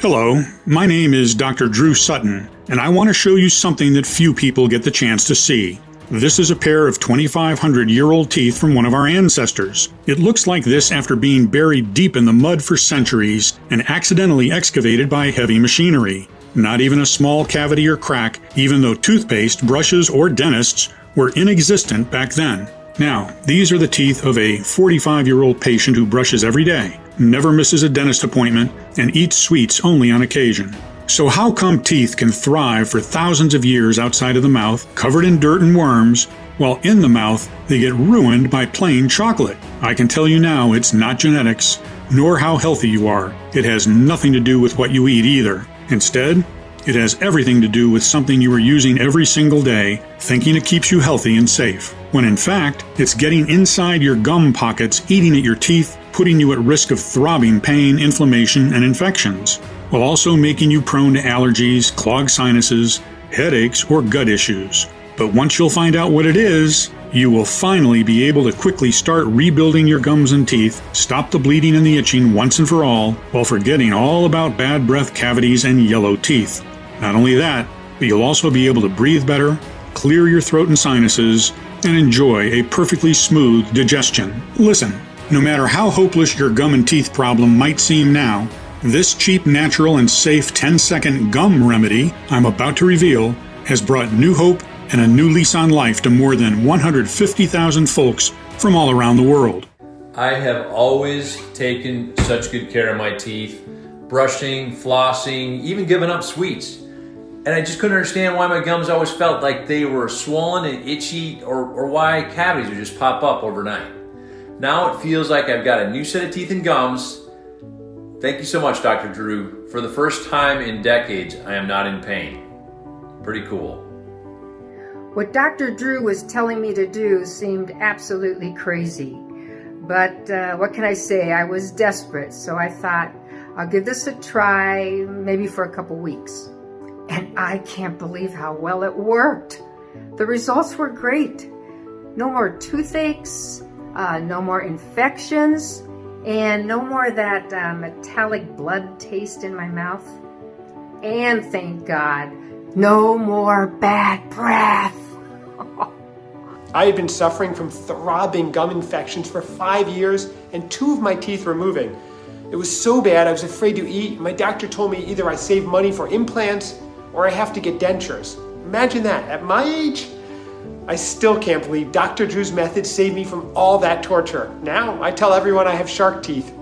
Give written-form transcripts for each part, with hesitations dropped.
Hello, my name is Dr. Drew Sutton, and I want to show you something that few people get the chance to see. This is a pair of 2,500-year-old teeth from one of our ancestors. It looks like this after being buried deep in the mud for centuries and accidentally excavated by heavy machinery. Not even a small cavity or crack, even though toothpaste, brushes, or dentists were inexistent back then. Now, these are the teeth of a 45-year-old patient who brushes every day, never misses a dentist appointment, and eats sweets only on occasion. So how come teeth can thrive for thousands of years outside of the mouth, covered in dirt and worms, while in the mouth they get ruined by plain chocolate? I can tell you now it's not genetics, nor how healthy you are. It has nothing to do with what you eat either. Instead, it has everything to do with something you are using every single day, thinking it keeps you healthy and safe, when in fact, it's getting inside your gum pockets, eating at your teeth, putting you at risk of throbbing pain, inflammation, and infections, while also making you prone to allergies, clogged sinuses, headaches, or gut issues. But once you'll find out what it is, you will finally be able to quickly start rebuilding your gums and teeth, stop the bleeding and the itching once and for all, while forgetting all about bad breath cavities and yellow teeth. Not only that, but you'll also be able to breathe better, clear your throat and sinuses, and enjoy a perfectly smooth digestion. Listen, no matter how hopeless your gum and teeth problem might seem now, this cheap, natural, and safe 10-second gum remedy I'm about to reveal has brought new hope and a new lease on life to more than 150,000 folks from all around the world. I have always taken such good care of my teeth, brushing, flossing, even giving up sweets. And I just couldn't understand why my gums always felt like they were swollen and itchy, or why cavities would just pop up overnight. Now it feels like I've got a new set of teeth and gums. Thank you so much, Dr. Drew. For the first time in decades, I am not in pain. Pretty cool. What Dr. Drew was telling me to do seemed absolutely crazy. But what can I say? I was desperate, so I thought, I'll give this a try, maybe for a couple weeks. And I can't believe how well it worked. The results were great. No more toothaches, no more infections, and no more that metallic blood taste in my mouth. And thank God, no more bad breath. I had been suffering from throbbing gum infections for 5 years, and 2 of my teeth were moving. It was so bad I was afraid to eat. My doctor told me either I save money for implants or I have to get dentures. Imagine that, at my age? I still can't believe Dr. Drew's method saved me from all that torture. Now I tell everyone I have shark teeth.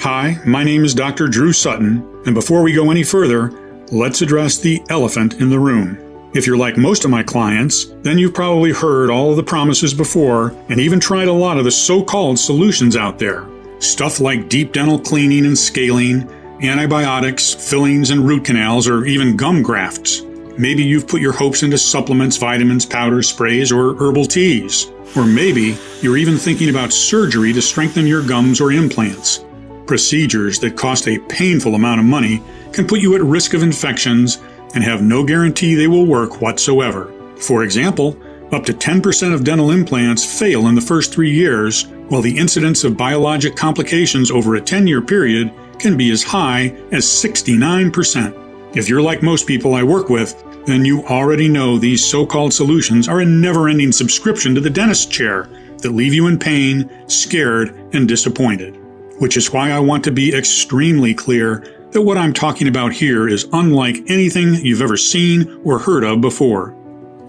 Hi, my name is Dr. Drew Sutton, and before we go any further, let's address the elephant in the room. If you're like most of my clients, then you've probably heard all of the promises before and even tried a lot of the so-called solutions out there. Stuff like deep dental cleaning and scaling, antibiotics, fillings and root canals, or even gum grafts. Maybe you've put your hopes into supplements, vitamins, powders, sprays, or herbal teas. Or maybe you're even thinking about surgery to strengthen your gums or implants. Procedures that cost a painful amount of money can put you at risk of infections and have no guarantee they will work whatsoever. For example, up to 10% of dental implants fail in the first 3 years, while the incidence of biologic complications over a 10-year period can be as high as 69%. If you're like most people I work with, then you already know these so-called solutions are a never-ending subscription to the dentist chair that leave you in pain, scared, and disappointed. Which is why I want to be extremely clear that what I'm talking about here is unlike anything you've ever seen or heard of before.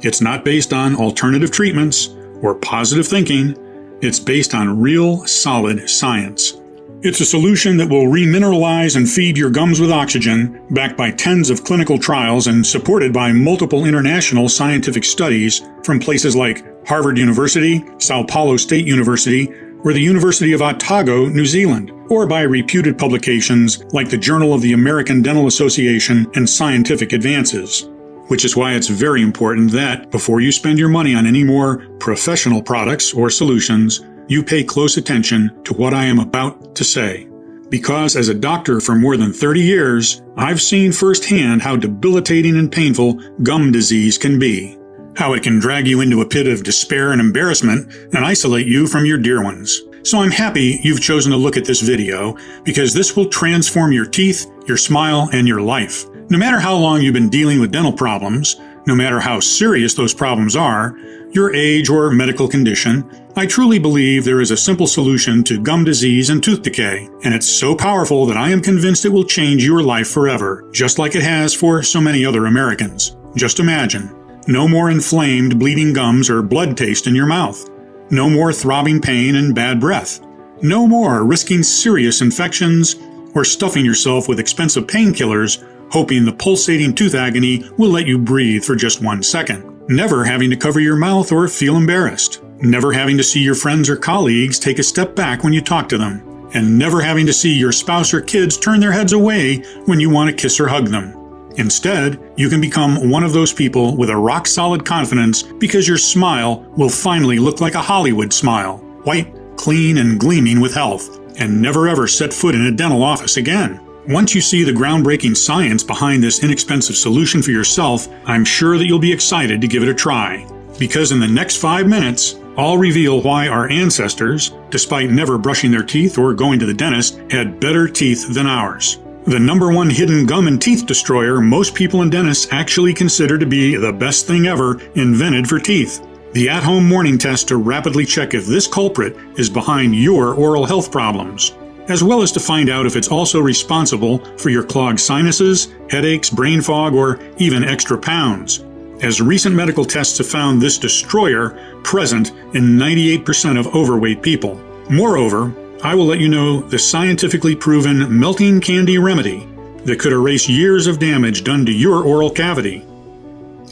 It's not based on alternative treatments or positive thinking. It's based on real, solid science. It's a solution that will remineralize and feed your gums with oxygen, backed by tens of clinical trials and supported by multiple international scientific studies from places like Harvard University, Sao Paulo State University, or the University of Otago, New Zealand, or by reputed publications like the Journal of the American Dental Association and Scientific Advances. Which is why it's very important that, before you spend your money on any more professional products or solutions, you pay close attention to what I am about to say. Because as a doctor for more than 30 years, I've seen firsthand how debilitating and painful gum disease can be. How it can drag you into a pit of despair and embarrassment and isolate you from your dear ones. So I'm happy you've chosen to look at this video because this will transform your teeth, your smile, and your life. No matter how long you've been dealing with dental problems, no matter how serious those problems are, your age or medical condition, I truly believe there is a simple solution to gum disease and tooth decay, and it's so powerful that I am convinced it will change your life forever, just like it has for so many other Americans. Just imagine. No more inflamed, bleeding gums or blood taste in your mouth. No more throbbing pain and bad breath. No more risking serious infections or stuffing yourself with expensive painkillers, hoping the pulsating tooth agony will let you breathe for just 1 second. Never having to cover your mouth or feel embarrassed. Never having to see your friends or colleagues take a step back when you talk to them. And never having to see your spouse or kids turn their heads away when you want to kiss or hug them. Instead, you can become one of those people with a rock-solid confidence because your smile will finally look like a Hollywood smile. White, clean, and gleaming with health. And never ever set foot in a dental office again. Once you see the groundbreaking science behind this inexpensive solution for yourself, I'm sure that you'll be excited to give it a try. Because in the next 5 minutes, I'll reveal why our ancestors, despite never brushing their teeth or going to the dentist, had better teeth than ours. The #1 hidden gum and teeth destroyer most people and dentists actually consider to be the best thing ever invented for teeth. The at-home morning test to rapidly check if this culprit is behind your oral health problems, as well as to find out if it's also responsible for your clogged sinuses, headaches, brain fog, or even extra pounds. As recent medical tests have found this destroyer present in 98% of overweight people. Moreover, I will let you know the scientifically proven melting candy remedy that could erase years of damage done to your oral cavity.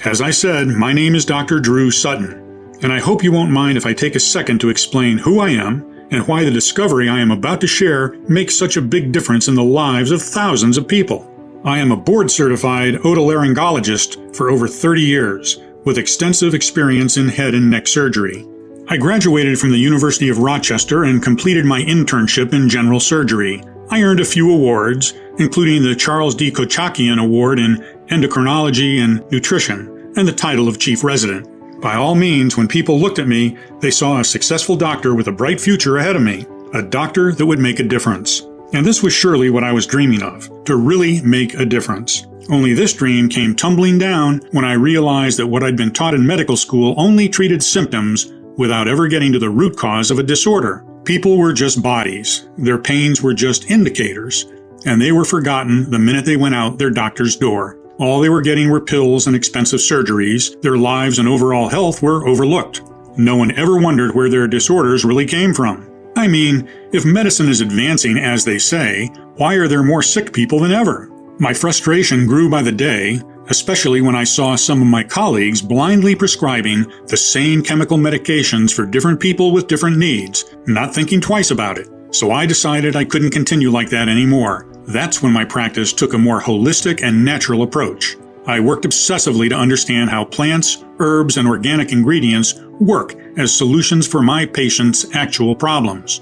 As I said, my name is Dr. Drew Sutton, and I hope you won't mind if I take a second to explain who I am and why the discovery I am about to share makes such a big difference in the lives of thousands of people. I am a board-certified otolaryngologist for over 30 years, with extensive experience in head and neck surgery. I graduated from the University of Rochester and completed my internship in general surgery. I earned a few awards, including the Charles D. Kochakian Award in Endocrinology and Nutrition, and the title of Chief Resident. By all means, when people looked at me, they saw a successful doctor with a bright future ahead of me, a doctor that would make a difference. And this was surely what I was dreaming of, to really make a difference. Only this dream came tumbling down when I realized that what I'd been taught in medical school only treated symptoms without ever getting to the root cause of a disorder. People were just bodies, their pains were just indicators, and they were forgotten the minute they went out their doctor's door. All they were getting were pills and expensive surgeries. Their lives and overall health were overlooked. No one ever wondered where their disorders really came from. I mean, if medicine is advancing as they say, why are there more sick people than ever? My frustration grew by the day, especially when I saw some of my colleagues blindly prescribing the same chemical medications for different people with different needs, not thinking twice about it. So I decided I couldn't continue like that anymore. That's when my practice took a more holistic and natural approach. I worked obsessively to understand how plants, herbs, and organic ingredients work as solutions for my patients' actual problems.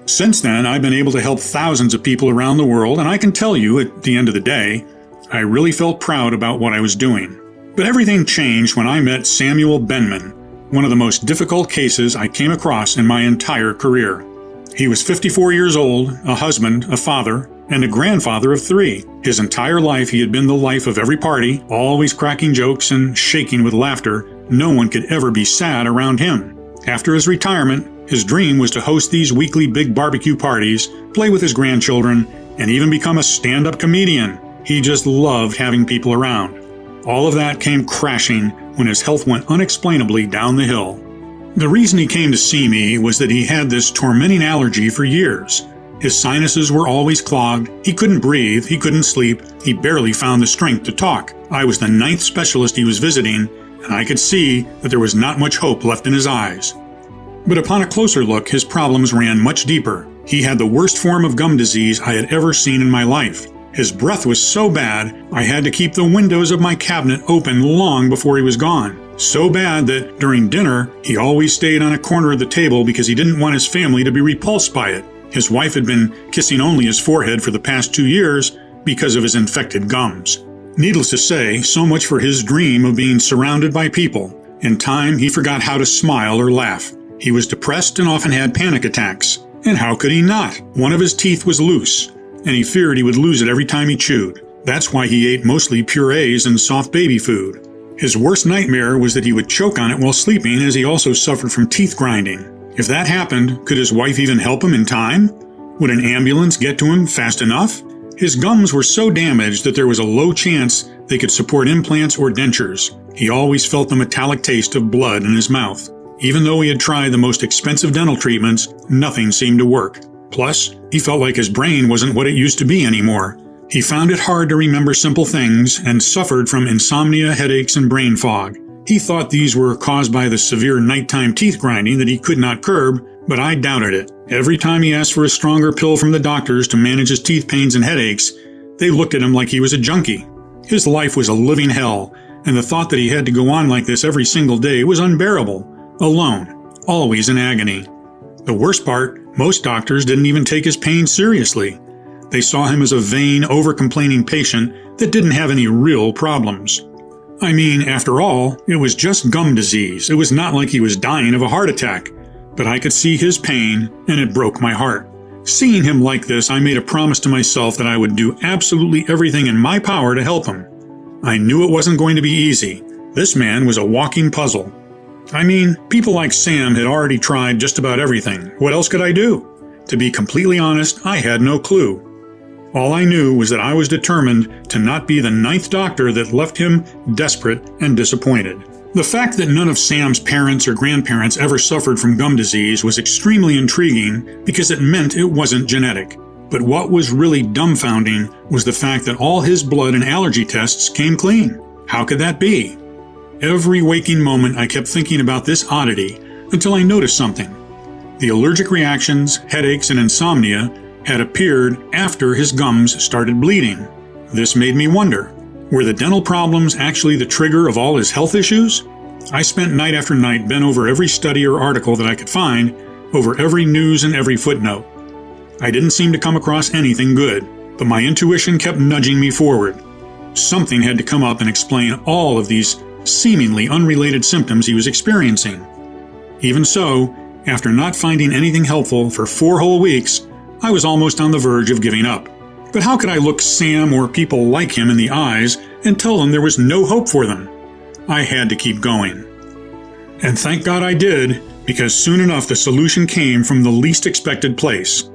Since then, I've been able to help thousands of people around the world, and I can tell you, at the end of the day, I really felt proud about what I was doing. But everything changed when I met Samuel Benman, one of the most difficult cases I came across in my entire career. He was 54 years old, a husband, a father, and a grandfather of 3. His entire life he had been the life of every party, always cracking jokes and shaking with laughter. No one could ever be sad around him. After his retirement, his dream was to host these weekly big barbecue parties, play with his grandchildren, and even become a stand-up comedian. He just loved having people around. All of that came crashing when his health went unexplainably down the hill. The reason he came to see me was that he had this tormenting allergy for years. His sinuses were always clogged, he couldn't breathe, he couldn't sleep, he barely found the strength to talk. I was the 9th specialist he was visiting, and I could see that there was not much hope left in his eyes. But upon a closer look, his problems ran much deeper. He had the worst form of gum disease I had ever seen in my life. His breath was so bad, I had to keep the windows of my cabinet open long before he was gone. So bad that during dinner, he always stayed on a corner of the table because he didn't want his family to be repulsed by it. His wife had been kissing only his forehead for the past 2 years because of his infected gums. Needless to say, so much for his dream of being surrounded by people. In time, he forgot how to smile or laugh. He was depressed and often had panic attacks. And how could he not? One of his teeth was loose, and he feared he would lose it every time he chewed. That's why he ate mostly purees and soft baby food. His worst nightmare was that he would choke on it while sleeping, as he also suffered from teeth grinding. If that happened, could his wife even help him in time? Would an ambulance get to him fast enough? His gums were so damaged that there was a low chance they could support implants or dentures. He always felt the metallic taste of blood in his mouth. Even though he had tried the most expensive dental treatments, nothing seemed to work. Plus, he felt like his brain wasn't what it used to be anymore. He found it hard to remember simple things and suffered from insomnia, headaches, and brain fog. He thought these were caused by the severe nighttime teeth grinding that he could not curb, but I doubted it. Every time he asked for a stronger pill from the doctors to manage his teeth pains and headaches, they looked at him like he was a junkie. His life was a living hell, and the thought that he had to go on like this every single day was unbearable. Alone, always in agony. The worst part, most doctors didn't even take his pain seriously. They saw him as a vain, over-complaining patient that didn't have any real problems. I mean, after all, it was just gum disease. It was not like he was dying of a heart attack. But I could see his pain, and it broke my heart. Seeing him like this, I made a promise to myself that I would do absolutely everything in my power to help him. I knew it wasn't going to be easy. This man was a walking puzzle. I mean, people like Sam had already tried just about everything. What else could I do? To be completely honest, I had no clue. All I knew was that I was determined to not be the 9th doctor that left him desperate and disappointed. The fact that none of Sam's parents or grandparents ever suffered from gum disease was extremely intriguing because it meant it wasn't genetic. But what was really dumbfounding was the fact that all his blood and allergy tests came clean. How could that be? Every waking moment I kept thinking about this oddity until I noticed something. The allergic reactions, headaches, and insomnia had appeared after his gums started bleeding. This made me wonder, were the dental problems actually the trigger of all his health issues? I spent night after night bent over every study or article that I could find, over every news and every footnote. I didn't seem to come across anything good, but my intuition kept nudging me forward. Something had to come up and explain all of these seemingly unrelated symptoms he was experiencing. Even so, after not finding anything helpful for 4 whole weeks, I was almost on the verge of giving up. But how could I look Sam or people like him in the eyes and tell them there was no hope for them? I had to keep going. And thank God I did, because soon enough the solution came from the least expected place.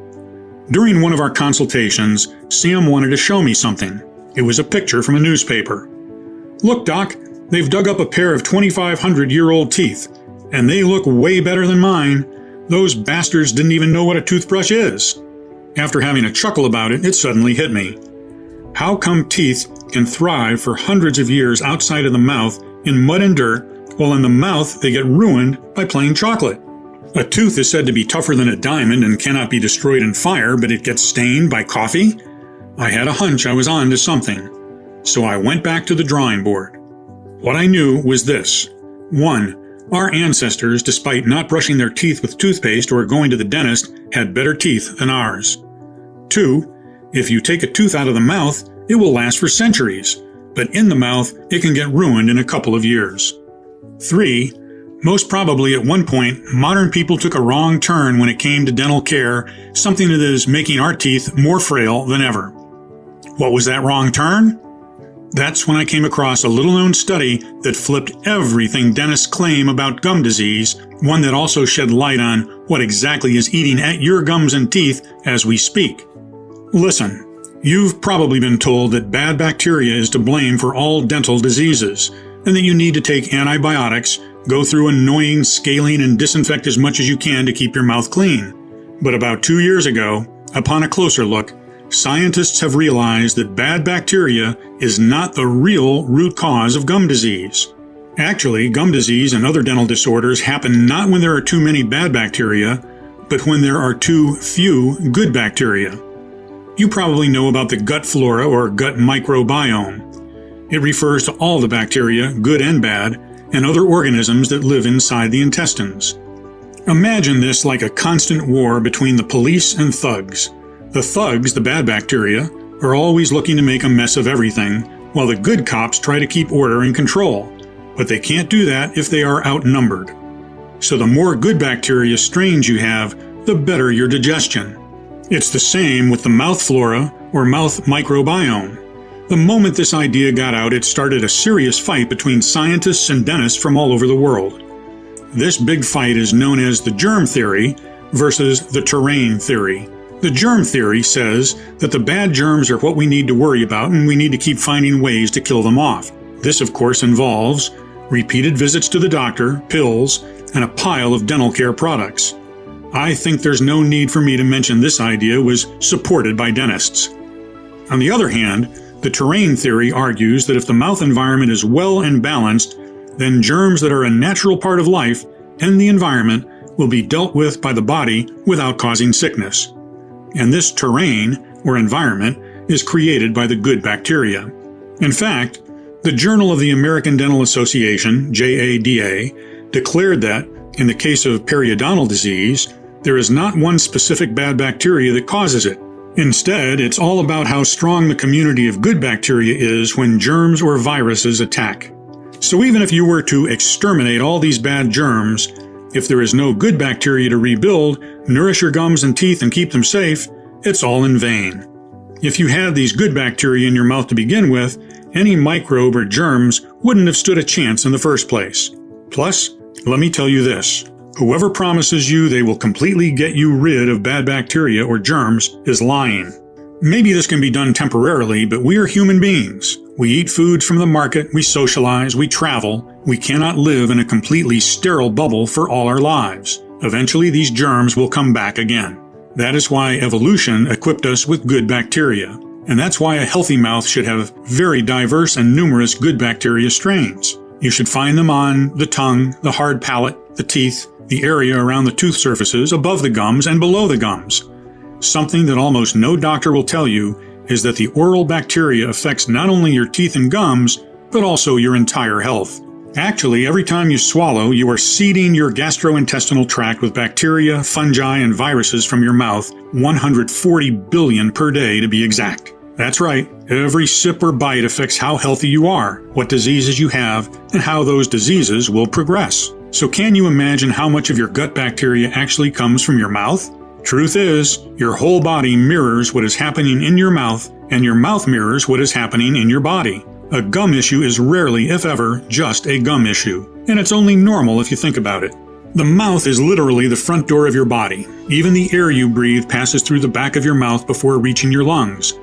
During one of our consultations, Sam wanted to show me something. It was a picture from a newspaper. "Look, Doc, they've dug up a pair of 2,500-year-old teeth, and they look way better than mine. Those bastards didn't even know what a toothbrush is." After having a chuckle about it, it suddenly hit me. How come teeth can thrive for hundreds of years outside of the mouth in mud and dirt, while in the mouth they get ruined by plain chocolate? A tooth is said to be tougher than a diamond and cannot be destroyed in fire, but it gets stained by coffee? I had a hunch I was on to something, so I went back to the drawing board. What I knew was this. 1. Our ancestors, despite not brushing their teeth with toothpaste or going to the dentist, had better teeth than ours. 2. If you take a tooth out of the mouth, it will last for centuries, but in the mouth, it can get ruined in a couple of years. 3. Most probably at one point, modern people took a wrong turn when it came to dental care, something that is making our teeth more frail than ever. What was that wrong turn? That's when I came across a little-known study that flipped everything dentists claim about gum disease, one that also shed light on what exactly is eating at your gums and teeth as we speak. Listen, you've probably been told that bad bacteria is to blame for all dental diseases, and that you need to take antibiotics, go through annoying scaling, and disinfect as much as you can to keep your mouth clean. But about 2 years ago, upon a closer look, scientists have realized that bad bacteria is not the real root cause of gum disease. Actually, gum disease and other dental disorders happen not when there are too many bad bacteria, but when there are too few good bacteria. You probably know about the gut flora or gut microbiome. It refers to all the bacteria, good and bad, and other organisms that live inside the intestines. Imagine this like a constant war between the police and thugs. The thugs, the bad bacteria, are always looking to make a mess of everything, while the good cops try to keep order and control. But they can't do that if they are outnumbered. So the more good bacteria strains you have, the better your digestion. It's the same with the mouth flora or mouth microbiome. The moment this idea got out, it started a serious fight between scientists and dentists from all over the world. This big fight is known as the germ theory versus the terrain theory. The germ theory says that the bad germs are what we need to worry about and we need to keep finding ways to kill them off. This, of course, involves repeated visits to the doctor, pills, and a pile of dental care products. I think there's no need for me to mention this idea was supported by dentists. On the other hand, the terrain theory argues that if the mouth environment is well and balanced, then germs that are a natural part of life and the environment will be dealt with by the body without causing sickness. And this terrain, or environment, is created by the good bacteria. In fact, the Journal of the American Dental Association, JADA, declared that, in the case of periodontal disease, there is not one specific bad bacteria that causes it. Instead, it's all about how strong the community of good bacteria is when germs or viruses attack. So even if you were to exterminate all these bad germs, if there is no good bacteria to rebuild, nourish your gums and teeth and keep them safe, it's all in vain. If you had these good bacteria in your mouth to begin with, any microbe or germs wouldn't have stood a chance in the first place. Plus, let me tell you this. Whoever promises you they will completely get you rid of bad bacteria or germs is lying. Maybe this can be done temporarily, but we are human beings. We eat foods from the market, we socialize, we travel. We cannot live in a completely sterile bubble for all our lives. Eventually, these germs will come back again. That is why evolution equipped us with good bacteria. And that's why a healthy mouth should have very diverse and numerous good bacteria strains. You should find them on the tongue, the hard palate, the teeth, the area around the tooth surfaces, above the gums, and below the gums. Something that almost no doctor will tell you is that the oral bacteria affects not only your teeth and gums, but also your entire health. Actually, every time you swallow, you are seeding your gastrointestinal tract with bacteria, fungi, and viruses from your mouth, 140 billion per day to be exact. That's right, every sip or bite affects how healthy you are, what diseases you have, and how those diseases will progress. So can you imagine how much of your gut bacteria actually comes from your mouth? Truth is, your whole body mirrors what is happening in your mouth, and your mouth mirrors what is happening in your body. A gum issue is rarely, if ever, just a gum issue. And it's only normal if you think about it. The mouth is literally the front door of your body. Even the air you breathe passes through the back of your mouth before reaching your lungs.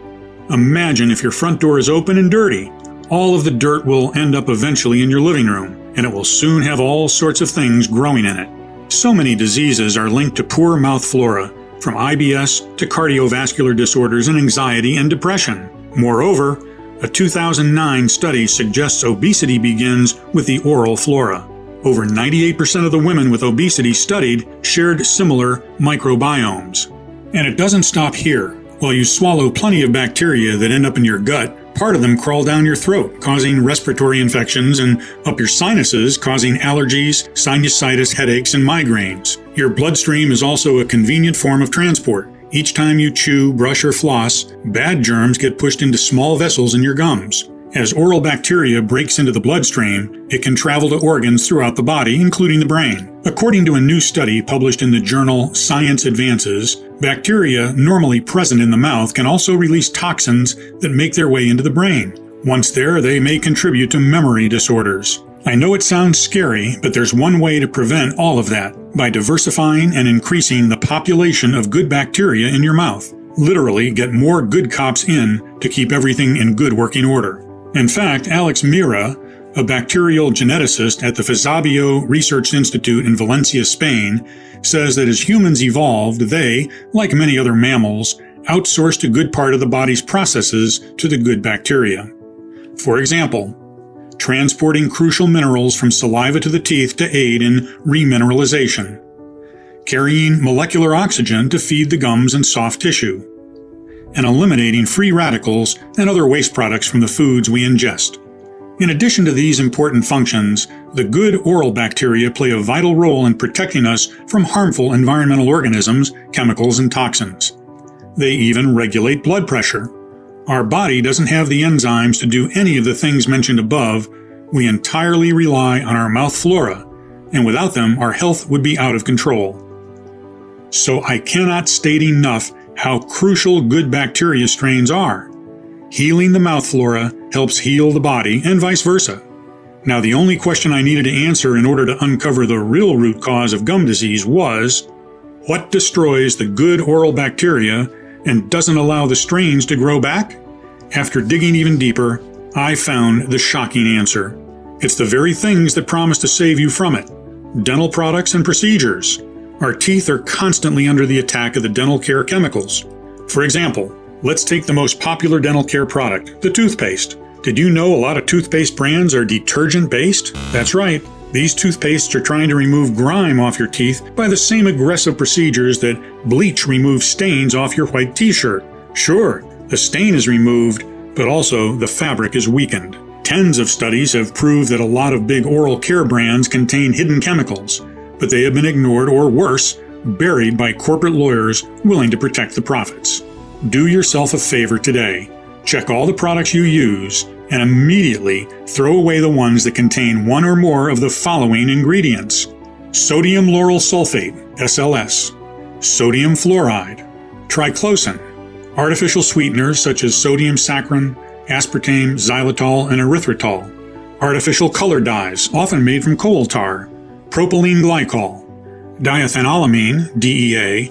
Imagine if your front door is open and dirty. All of the dirt will end up eventually in your living room, and it will soon have all sorts of things growing in it. So many diseases are linked to poor mouth flora, from IBS to cardiovascular disorders and anxiety and depression. Moreover, a 2009 study suggests obesity begins with the oral flora. Over 98% of the women with obesity studied shared similar microbiomes. And it doesn't stop here. While you swallow plenty of bacteria that end up in your gut, part of them crawl down your throat, causing respiratory infections, and up your sinuses, causing allergies, sinusitis, headaches, and migraines. Your bloodstream is also a convenient form of transport. Each time you chew, brush, or floss, bad germs get pushed into small vessels in your gums. As oral bacteria breaks into the bloodstream, it can travel to organs throughout the body, including the brain. According to a new study published in the journal Science Advances, bacteria normally present in the mouth can also release toxins that make their way into the brain. Once there, they may contribute to memory disorders. I know it sounds scary, but there's one way to prevent all of that, by diversifying and increasing the population of good bacteria in your mouth. Literally, get more good cops in to keep everything in good working order. In fact, Alex Mira, a bacterial geneticist at the Fezabio Research Institute in Valencia, Spain, says that as humans evolved, they, like many other mammals, outsourced a good part of the body's processes to the good bacteria. For example, transporting crucial minerals from saliva to the teeth to aid in remineralization, carrying molecular oxygen to feed the gums and soft tissue, and eliminating free radicals and other waste products from the foods we ingest. In addition to these important functions, the good oral bacteria play a vital role in protecting us from harmful environmental organisms, chemicals, and toxins. They even regulate blood pressure. Our body doesn't have the enzymes to do any of the things mentioned above. We entirely rely on our mouth flora, and without them, our health would be out of control. So I cannot state enough how crucial good bacteria strains are. Healing the mouth flora helps heal the body, and vice versa. Now, the only question I needed to answer in order to uncover the real root cause of gum disease was, what destroys the good oral bacteria and doesn't allow the strains to grow back? After digging even deeper, I found the shocking answer. It's the very things that promise to save you from it. Dental products and procedures. Our teeth are constantly under the attack of the dental care chemicals. For example, let's take the most popular dental care product, the toothpaste. Did you know a lot of toothpaste brands are detergent-based? That's right. These toothpastes are trying to remove grime off your teeth by the same aggressive procedures that bleach removes stains off your white t-shirt. Sure, the stain is removed, but also the fabric is weakened. Tens of studies have proved that a lot of big oral care brands contain hidden chemicals, but they have been ignored or worse, buried by corporate lawyers willing to protect the profits. Do yourself a favor today. Check all the products you use and immediately throw away the ones that contain one or more of the following ingredients: sodium lauryl sulfate, SLS, sodium fluoride, triclosan, artificial sweeteners such as sodium saccharin, aspartame, xylitol, and erythritol, artificial color dyes, often made from coal tar, propylene glycol, diethanolamine, DEA,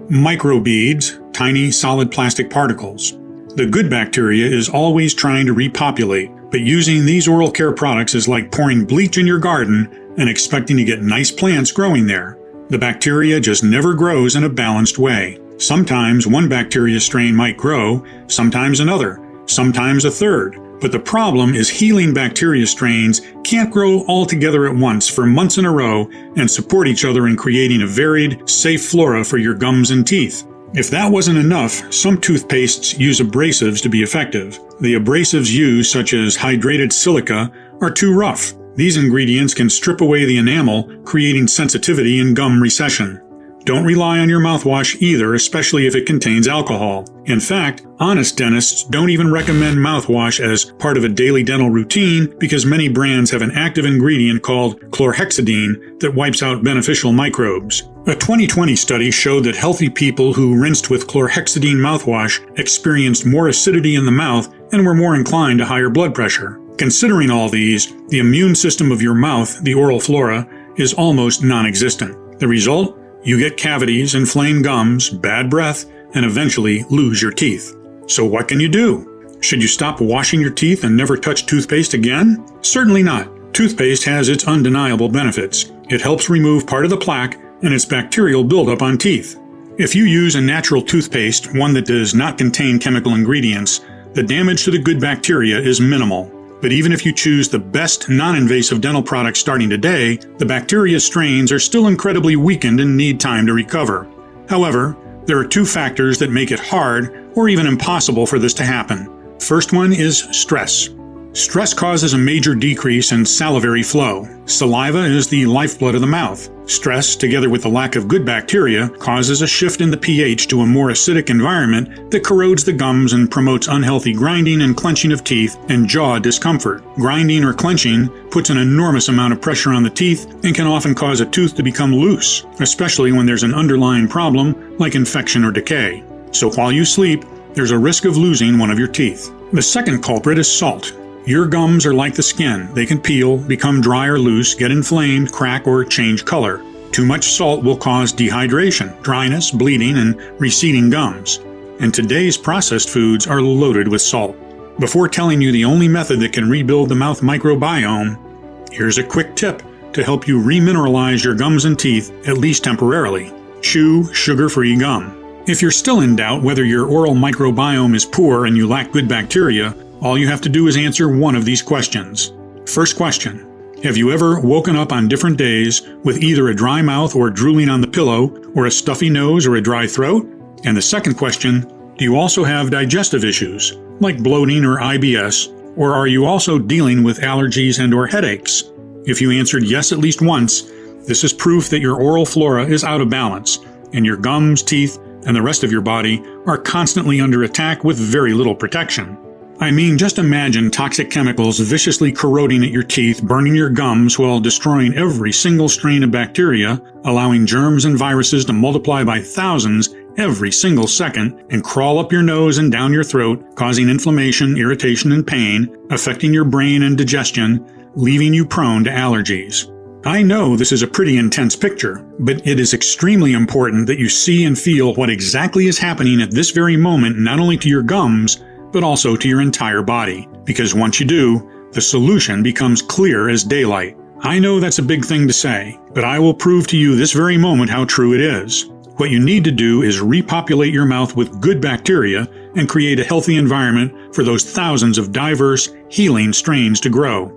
microbeads, tiny solid plastic particles. The good bacteria is always trying to repopulate, but using these oral care products is like pouring bleach in your garden and expecting to get nice plants growing there. The bacteria just never grows in a balanced way. Sometimes one bacteria strain might grow, sometimes another, sometimes a third. But the problem is healing bacteria strains can't grow all together at once for months in a row and support each other in creating a varied, safe flora for your gums and teeth. If that wasn't enough, some toothpastes use abrasives to be effective. The abrasives used, such as hydrated silica, are too rough. These ingredients can strip away the enamel, creating sensitivity and gum recession. Don't rely on your mouthwash either, especially if it contains alcohol. In fact, honest dentists don't even recommend mouthwash as part of a daily dental routine because many brands have an active ingredient called chlorhexidine that wipes out beneficial microbes. A 2020 study showed that healthy people who rinsed with chlorhexidine mouthwash experienced more acidity in the mouth and were more inclined to higher blood pressure. Considering all these, the immune system of your mouth, the oral flora, is almost non-existent. The result? You get cavities, inflamed gums, bad breath, and eventually lose your teeth. So what can you do? Should you stop washing your teeth and never touch toothpaste again? Certainly not. Toothpaste has its undeniable benefits. It helps remove part of the plaque and its bacterial buildup on teeth. If you use a natural toothpaste, one that does not contain chemical ingredients, the damage to the good bacteria is minimal. But even if you choose the best non-invasive dental products starting today, the bacteria strains are still incredibly weakened and need time to recover. However, there are two factors that make it hard or even impossible for this to happen. First one is stress. Stress causes a major decrease in salivary flow. Saliva is the lifeblood of the mouth. Stress, together with the lack of good bacteria, causes a shift in the pH to a more acidic environment that corrodes the gums and promotes unhealthy grinding and clenching of teeth and jaw discomfort. Grinding or clenching puts an enormous amount of pressure on the teeth and can often cause a tooth to become loose, especially when there's an underlying problem like infection or decay. So while you sleep, there's a risk of losing one of your teeth. The second culprit is salt. Your gums are like the skin. They can peel, become dry or loose, get inflamed, crack, or change color. Too much salt will cause dehydration, dryness, bleeding, and receding gums. And today's processed foods are loaded with salt. Before telling you the only method that can rebuild the mouth microbiome, here's a quick tip to help you remineralize your gums and teeth, at least temporarily. Chew sugar-free gum. If you're still in doubt whether your oral microbiome is poor and you lack good bacteria, all you have to do is answer one of these questions. First question: have you ever woken up on different days with either a dry mouth or drooling on the pillow, or a stuffy nose or a dry throat? And the second question: do you also have digestive issues, like bloating or IBS, or are you also dealing with allergies and or headaches? If you answered yes at least once, this is proof that your oral flora is out of balance, and your gums, teeth, and the rest of your body are constantly under attack with very little protection. I mean, just imagine toxic chemicals viciously corroding at your teeth, burning your gums while destroying every single strain of bacteria, allowing germs and viruses to multiply by thousands every single second and crawl up your nose and down your throat, causing inflammation, irritation, and pain, affecting your brain and digestion, leaving you prone to allergies. I know this is a pretty intense picture, but it is extremely important that you see and feel what exactly is happening at this very moment, not only to your gums, but also to your entire body. Because once you do, the solution becomes clear as daylight. I know that's a big thing to say, but I will prove to you this very moment how true it is. What you need to do is repopulate your mouth with good bacteria and create a healthy environment for those thousands of diverse, healing strains to grow.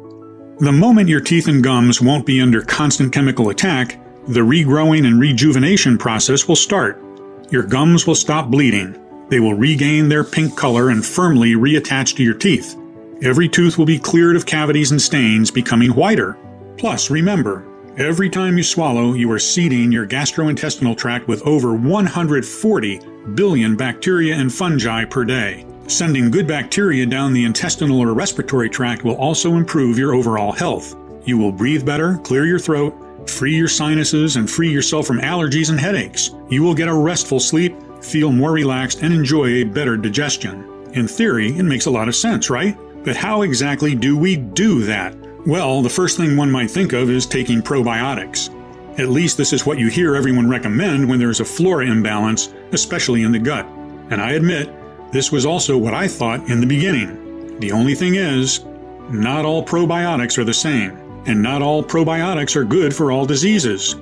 The moment your teeth and gums won't be under constant chemical attack, the regrowing and rejuvenation process will start. Your gums will stop bleeding. They will regain their pink color and firmly reattach to your teeth. Every tooth will be cleared of cavities and stains, becoming whiter. Plus, remember, every time you swallow, you are seeding your gastrointestinal tract with over 140 billion bacteria and fungi per day. Sending good bacteria down the intestinal or respiratory tract will also improve your overall health. You will breathe better, clear your throat, free your sinuses, and free yourself from allergies and headaches. You will get a restful sleep, feel more relaxed, and enjoy a better digestion. In theory, it makes a lot of sense, right? But how exactly do we do that? Well, the first thing one might think of is taking probiotics. At least this is what you hear everyone recommend when there's a flora imbalance, especially in the gut. And I admit, this was also what I thought in the beginning. The only thing is, not all probiotics are the same, and not all probiotics are good for all diseases.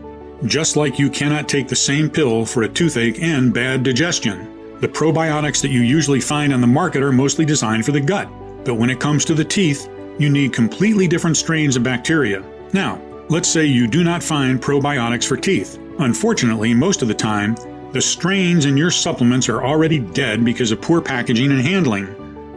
Just like you cannot take the same pill for a toothache and bad digestion. The probiotics that you usually find on the market are mostly designed for the gut. But when it comes to the teeth, you need completely different strains of bacteria. Now, let's say you do not find probiotics for teeth. Unfortunately, most of the time, the strains in your supplements are already dead because of poor packaging and handling,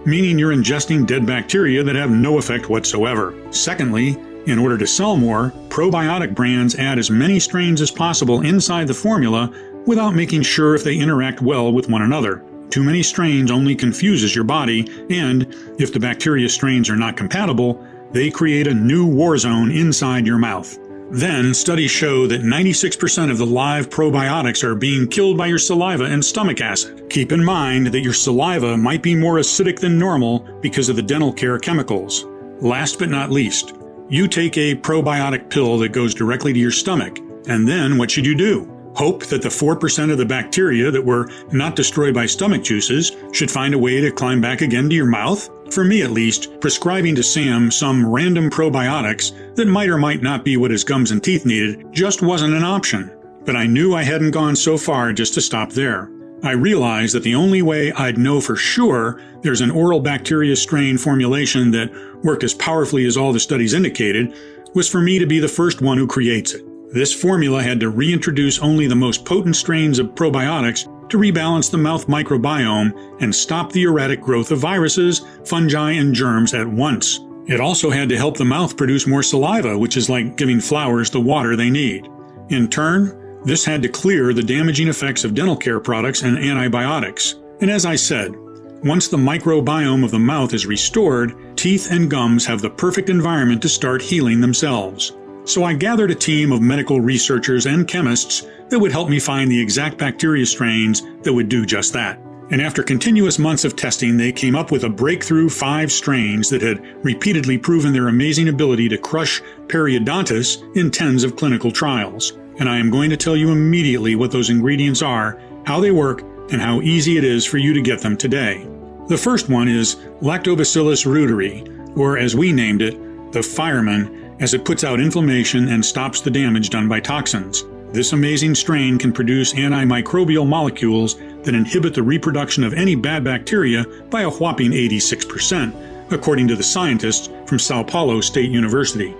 meaning you're ingesting dead bacteria that have no effect whatsoever. Secondly, in order to sell more, probiotic brands add as many strains as possible inside the formula without making sure if they interact well with one another. Too many strains only confuses your body, and if the bacteria strains are not compatible, they create a new war zone inside your mouth. Then, studies show that 96% of the live probiotics are being killed by your saliva and stomach acid. Keep in mind that your saliva might be more acidic than normal because of the dental care chemicals. Last but not least, you take a probiotic pill that goes directly to your stomach, and then what should you do? Hope that the 4% of the bacteria that were not destroyed by stomach juices should find a way to climb back again to your mouth? For me at least, prescribing to Sam some random probiotics that might or might not be what his gums and teeth needed just wasn't an option. But I knew I hadn't gone so far just to stop there. I realized that the only way I'd know for sure there's an oral bacteria strain formulation that worked as powerfully as all the studies indicated was for me to be the first one who creates it. This formula had to reintroduce only the most potent strains of probiotics to rebalance the mouth microbiome and stop the erratic growth of viruses, fungi, and germs at once. It also had to help the mouth produce more saliva, which is like giving flowers the water they need. In turn, this had to clear the damaging effects of dental care products and antibiotics. And as I said, once the microbiome of the mouth is restored, teeth and gums have the perfect environment to start healing themselves. So I gathered a team of medical researchers and chemists that would help me find the exact bacteria strains that would do just that. And after continuous months of testing, they came up with a breakthrough 5 strains that had repeatedly proven their amazing ability to crush periodontitis in tens of clinical trials. And I am going to tell you immediately what those ingredients are, how they work, and how easy it is for you to get them today. The first one is Lactobacillus reuteri, or as we named it, the fireman, as it puts out inflammation and stops the damage done by toxins. This amazing strain can produce antimicrobial molecules that inhibit the reproduction of any bad bacteria by a whopping 86%, according to the scientists from Sao Paulo State University.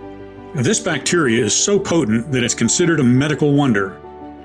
This bacteria is so potent that it's considered a medical wonder.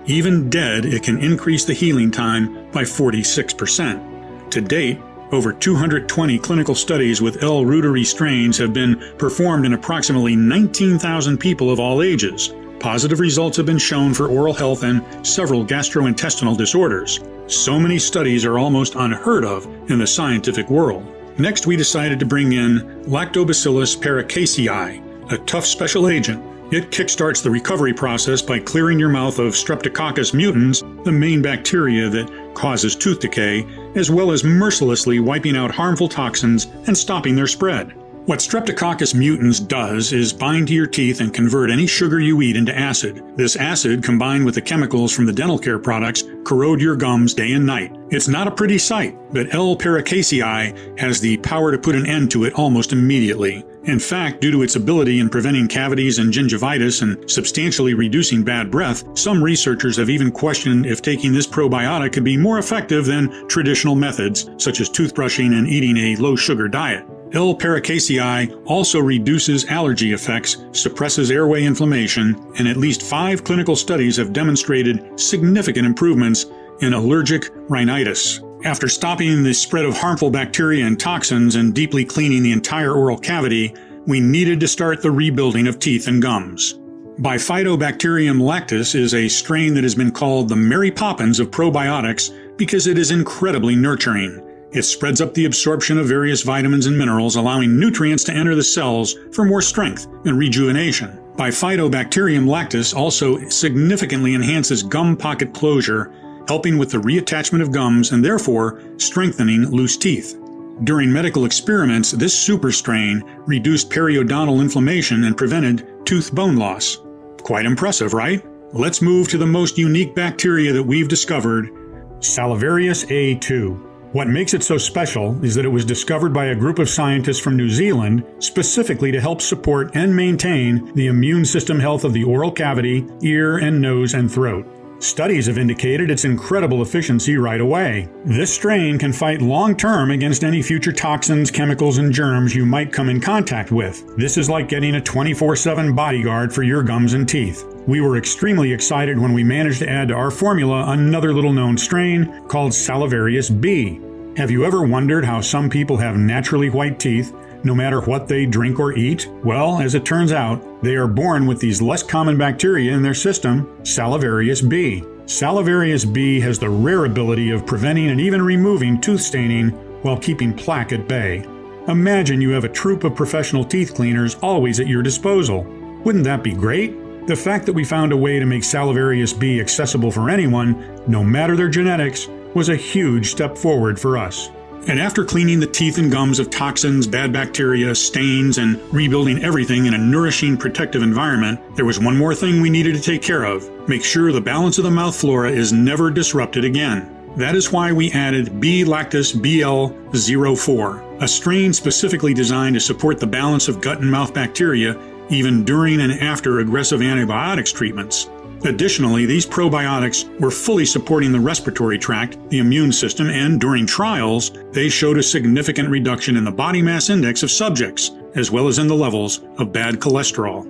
Even dead, it can increase the healing time by 46%. To date, over 220 clinical studies with L. reuteri strains have been performed in approximately 19,000 people of all ages. Positive results have been shown for oral health and several gastrointestinal disorders. So many studies are almost unheard of in the scientific world. Next, we decided to bring in Lactobacillus paracasei, a tough special agent. It kickstarts the recovery process by clearing your mouth of Streptococcus mutans, the main bacteria that causes tooth decay, as well as mercilessly wiping out harmful toxins and stopping their spread. What Streptococcus mutans does is bind to your teeth and convert any sugar you eat into acid. This acid, combined with the chemicals from the dental care products, corrode your gums day and night. It's not a pretty sight, but L. paracasei has the power to put an end to it almost immediately. In fact, due to its ability in preventing cavities and gingivitis and substantially reducing bad breath, some researchers have even questioned if taking this probiotic could be more effective than traditional methods, such as toothbrushing and eating a low-sugar diet. L. paracasei also reduces allergy effects, suppresses airway inflammation, and at least 5 clinical studies have demonstrated significant improvements in allergic rhinitis. After stopping the spread of harmful bacteria and toxins and deeply cleaning the entire oral cavity, we needed to start the rebuilding of teeth and gums. Bifidobacterium lactis is a strain that has been called the Mary Poppins of probiotics because it is incredibly nurturing. It spreads up the absorption of various vitamins and minerals, allowing nutrients to enter the cells for more strength and rejuvenation. Bifidobacterium lactis also significantly enhances gum pocket closure, helping with the reattachment of gums and therefore strengthening loose teeth. During medical experiments, this super strain reduced periodontal inflammation and prevented tooth bone loss. Quite impressive, right? Let's move to the most unique bacteria that we've discovered, Salivarius A2. What makes it so special is that it was discovered by a group of scientists from New Zealand specifically to help support and maintain the immune system health of the oral cavity, ear and nose and throat. Studies have indicated its incredible efficiency right away. This strain can fight long-term against any future toxins, chemicals, and germs you might come in contact with. This is like getting a 24/7 bodyguard for your gums and teeth. We were extremely excited when we managed to add to our formula another little-known strain called Salivarius B. Have you ever wondered how some people have naturally white teeth, no matter what they drink or eat? Well, as it turns out, they are born with these less common bacteria in their system, Salivarius B. Salivarius B has the rare ability of preventing and even removing tooth staining while keeping plaque at bay. Imagine you have a troupe of professional teeth cleaners always at your disposal. Wouldn't that be great? The fact that we found a way to make Salivarius B accessible for anyone, no matter their genetics, was a huge step forward for us. And after cleaning the teeth and gums of toxins, bad bacteria, stains, and rebuilding everything in a nourishing, protective environment, there was one more thing we needed to take care of. Make sure the balance of the mouth flora is never disrupted again. That is why we added B. lactis BL04, a strain specifically designed to support the balance of gut and mouth bacteria even during and after aggressive antibiotics treatments. Additionally, these probiotics were fully supporting the respiratory tract, the immune system, and during trials, they showed a significant reduction in the body mass index of subjects, as well as in the levels of bad cholesterol.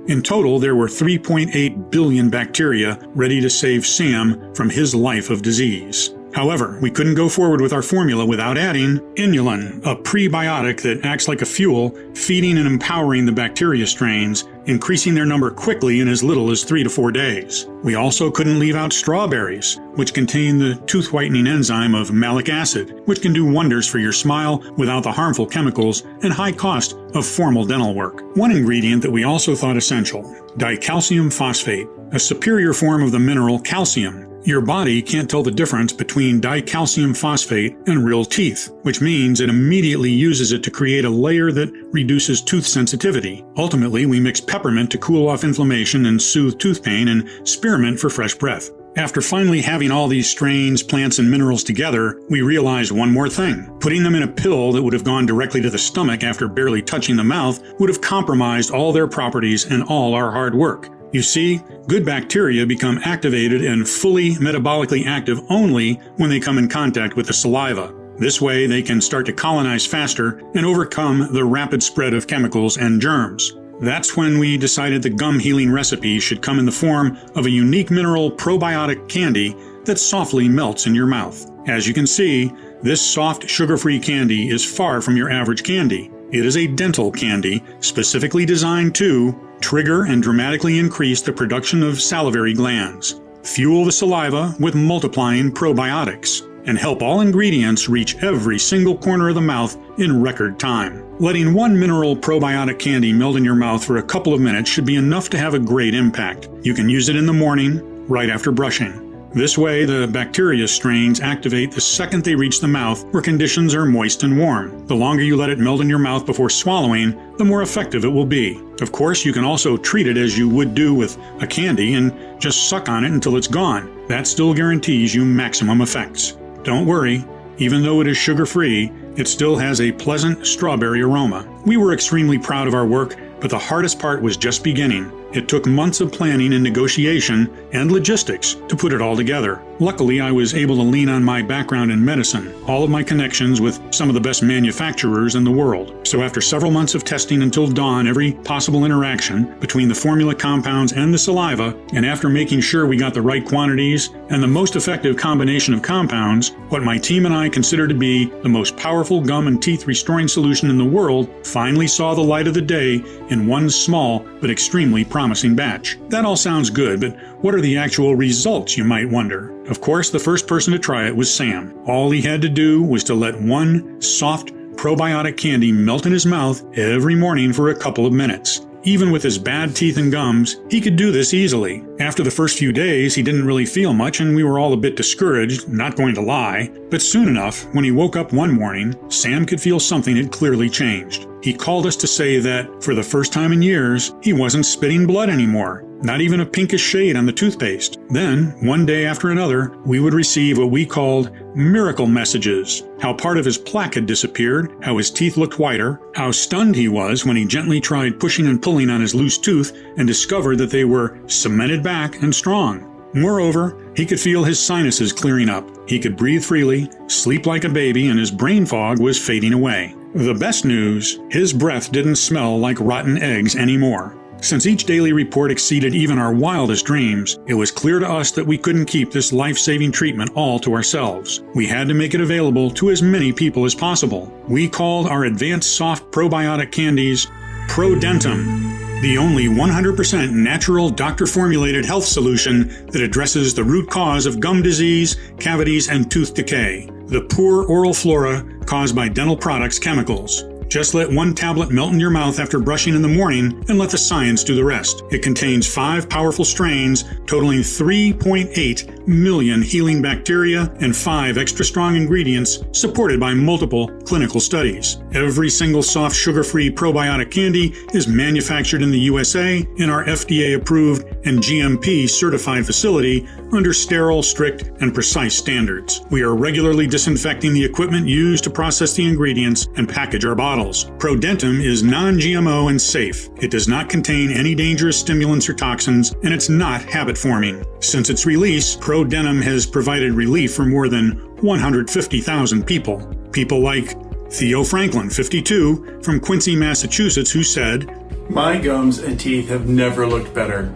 In total, there were 3.8 billion bacteria ready to save Sam from his life of disease. However, we couldn't go forward with our formula without adding inulin, a prebiotic that acts like a fuel, feeding and empowering the bacteria strains, increasing their number quickly in as little as 3 to 4 days. We also couldn't leave out strawberries, which contain the tooth whitening enzyme of malic acid, which can do wonders for your smile without the harmful chemicals and high cost of formal dental work. One ingredient that we also thought essential, dicalcium phosphate, a superior form of the mineral calcium. Your body can't tell the difference between dicalcium phosphate and real teeth, which means it immediately uses it to create a layer that reduces tooth sensitivity. Ultimately, we mix peppermint to cool off inflammation and soothe tooth pain, and spearmint for fresh breath. After finally having all these strains, plants, and minerals together, we realized one more thing. Putting them in a pill that would have gone directly to the stomach after barely touching the mouth would have compromised all their properties and all our hard work. You see, good bacteria become activated and fully metabolically active only when they come in contact with the saliva. This way, they can start to colonize faster and overcome the rapid spread of chemicals and germs. That's when we decided the gum healing recipe should come in the form of a unique mineral probiotic candy that softly melts in your mouth. As you can see, this soft, sugar-free candy is far from your average candy. It is a dental candy specifically designed to trigger and dramatically increase the production of salivary glands, fuel the saliva with multiplying probiotics, and help all ingredients reach every single corner of the mouth in record time. Letting one mineral probiotic candy melt in your mouth for a couple of minutes should be enough to have a great impact. You can use it in the morning, right after brushing. This way, the bacteria strains activate the second they reach the mouth where conditions are moist and warm. The longer you let it melt in your mouth before swallowing, the more effective it will be. Of course, you can also treat it as you would do with a candy and just suck on it until it's gone. That still guarantees you maximum effects. Don't worry, even though it is sugar-free, it still has a pleasant strawberry aroma. We were extremely proud of our work, but the hardest part was just beginning. It took months of planning and negotiation and logistics to put it all together. Luckily, I was able to lean on my background in medicine, all of my connections with some of the best manufacturers in the world. So after several months of testing until dawn every possible interaction between the formula compounds and the saliva, and after making sure we got the right quantities and the most effective combination of compounds, what my team and I consider to be the most powerful gum and teeth restoring solution in the world finally saw the light of the day in one small but extremely promising batch. That all sounds good, but what are the actual results, you might wonder? Of course, the first person to try it was Sam. All he had to do was to let one soft probiotic candy melt in his mouth every morning for a couple of minutes. Even with his bad teeth and gums, he could do this easily. After the first few days, he didn't really feel much and we were all a bit discouraged, not going to lie. But soon enough, when he woke up one morning, Sam could feel something had clearly changed. He called us to say that, for the first time in years, he wasn't spitting blood anymore. Not even a pinkish shade on the toothpaste. Then, one day after another, we would receive what we called miracle messages. How part of his plaque had disappeared, how his teeth looked whiter, how stunned he was when he gently tried pushing and pulling on his loose tooth and discovered that they were cemented back and strong. Moreover, he could feel his sinuses clearing up. He could breathe freely, sleep like a baby, and his brain fog was fading away. The best news, his breath didn't smell like rotten eggs anymore. Since each daily report exceeded even our wildest dreams, it was clear to us that we couldn't keep this life-saving treatment all to ourselves. We had to make it available to as many people as possible. We called our advanced soft probiotic candies ProDentim, the only 100% natural doctor-formulated health solution that addresses the root cause of gum disease, cavities, and tooth decay, the poor oral flora caused by dental products' chemicals. Just let one tablet melt in your mouth after brushing in the morning and let the science do the rest. It contains 5 powerful strains totaling 3.8 million healing bacteria and 5 extra strong ingredients supported by multiple clinical studies. Every single soft sugar-free probiotic candy is manufactured in the USA in our FDA-approved and GMP-certified facility under sterile, strict, and precise standards. We are regularly disinfecting the equipment used to process the ingredients and package our bottles. ProDentim is non-GMO and safe. It does not contain any dangerous stimulants or toxins, and it's not habit-forming. Since its release, ProDentim has provided relief for more than 150,000 people. People like Theo Franklin, 52, from Quincy, Massachusetts, who said, "My gums and teeth have never looked better.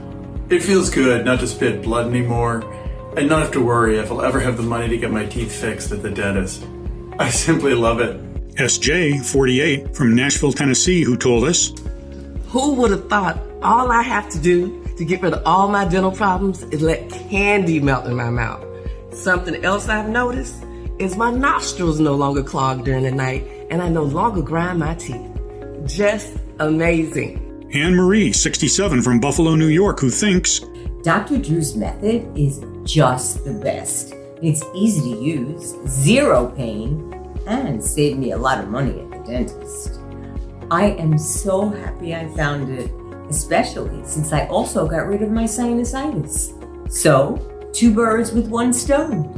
It feels good not to spit blood anymore and not have to worry if I'll ever have the money to get my teeth fixed at the dentist. I simply love it." SJ, 48, from Nashville, Tennessee, who told us, "Who would have thought all I have to do to get rid of all my dental problems is let candy melt in my mouth? Something else I've noticed is my nostrils no longer clog during the night and I no longer grind my teeth. Just amazing." Anne Marie, 67, from Buffalo, New York, who thinks, Dr. Drew's method is just the best. It's easy to use, zero pain, and saved me a lot of money at the dentist. I am so happy I found it, especially since I also got rid of my sinusitis. So, 2 birds with 1 stone.